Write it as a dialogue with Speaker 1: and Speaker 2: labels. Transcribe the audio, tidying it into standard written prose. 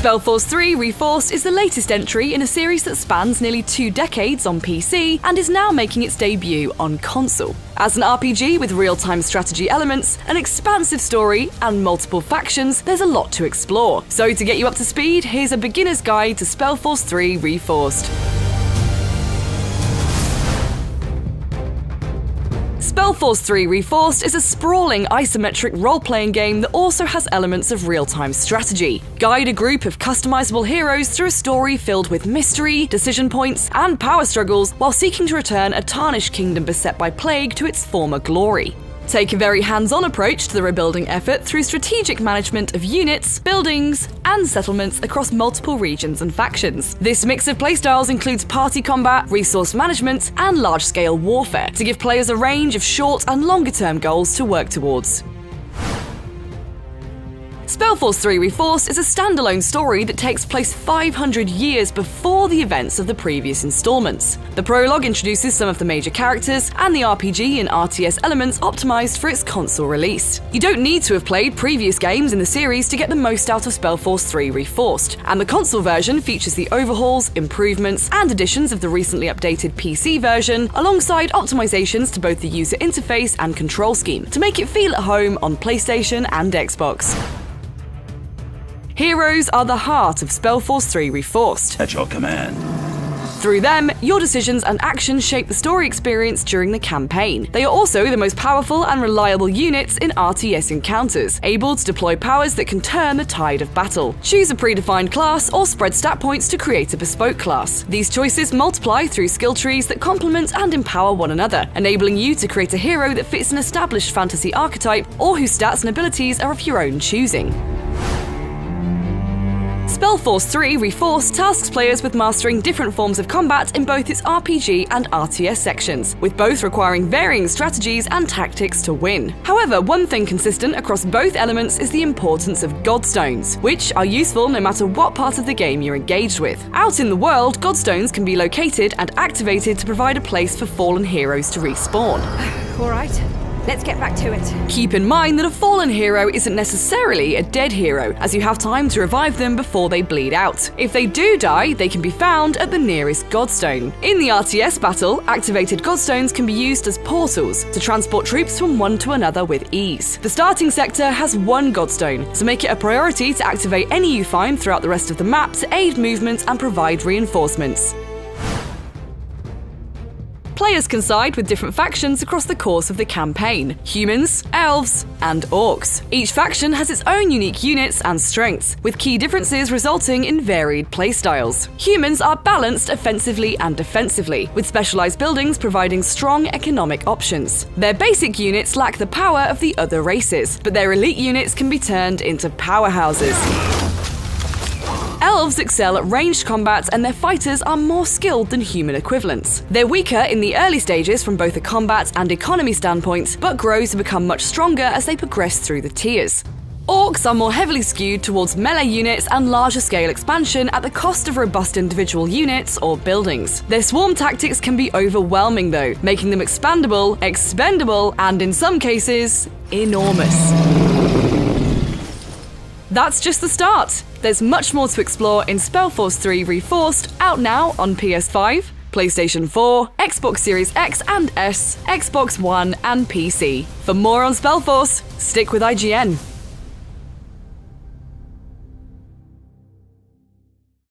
Speaker 1: SpellForce 3 Reforced is the latest entry in a series that spans nearly 2 decades on PC and is now making its debut on console. As an RPG with real-time strategy elements, an expansive story, and multiple factions, there's a lot to explore. So to get you up to speed, here's a beginner's guide to SpellForce 3 Reforced. SpellForce 3 Reforced is a sprawling isometric role-playing game that also has elements of real-time strategy. Guide a group of customizable heroes through a story filled with mystery, decision points, and power struggles while seeking to return a tarnished kingdom beset by plague to its former glory. Take a very hands-on approach to the rebuilding effort through strategic management of units, buildings, and settlements across multiple regions and factions. This mix of playstyles includes party combat, resource management, and large-scale warfare to give players a range of short and longer-term goals to work towards. SpellForce 3 Reforced is a standalone story that takes place 500 years before the events of the previous installments. The prologue introduces some of the major characters and the RPG and RTS elements optimized for its console release. You don't need to have played previous games in the series to get the most out of SpellForce 3 Reforced, and the console version features the overhauls, improvements, and additions of the recently updated PC version, alongside optimizations to both the user interface and control scheme to make it feel at home on PlayStation and Xbox. Heroes are the heart of SpellForce 3 Reforced.
Speaker 2: At your command.
Speaker 1: Through them, your decisions and actions shape the story experience during the campaign. They are also the most powerful and reliable units in RTS encounters, able to deploy powers that can turn the tide of battle. Choose a predefined class or spread stat points to create a bespoke class. These choices multiply through skill trees that complement and empower one another, enabling you to create a hero that fits an established fantasy archetype or whose stats and abilities are of your own choosing. SpellForce 3 Reforced tasks players with mastering different forms of combat in both its RPG and RTS sections, with both requiring varying strategies and tactics to win. However, one thing consistent across both elements is the importance of Godstones, which are useful no matter what part of the game you're engaged with. Out in the world, Godstones can be located and activated to provide a place for fallen heroes to respawn.
Speaker 3: Alright, let's get back to it.
Speaker 1: Keep in mind that a fallen hero isn't necessarily a dead hero, as you have time to revive them before they bleed out. If they do die, they can be found at the nearest Godstone. In the RTS battle, activated Godstones can be used as portals to transport troops from one to another with ease. The starting sector has 1 Godstone, so make it a priority to activate any you find throughout the rest of the map to aid movement and provide reinforcements. Players can side with different factions across the course of the campaign: humans, elves, and orcs. Each faction has its own unique units and strengths, with key differences resulting in varied playstyles. Humans are balanced offensively and defensively, with specialized buildings providing strong economic options. Their basic units lack the power of the other races, but their elite units can be turned into powerhouses. Elves excel at ranged combat, and their fighters are more skilled than human equivalents. They're weaker in the early stages from both a combat and economy standpoint, but grow to become much stronger as they progress through the tiers. Orcs are more heavily skewed towards melee units and larger scale expansion at the cost of robust individual units or buildings. Their swarm tactics can be overwhelming though, making them expandable, expendable, and in some cases, enormous. That's just the start. There's much more to explore in SpellForce 3 Reforced, out now on PS5, PlayStation 4, Xbox Series X and S, Xbox One, and PC. For more on SpellForce, stick with IGN.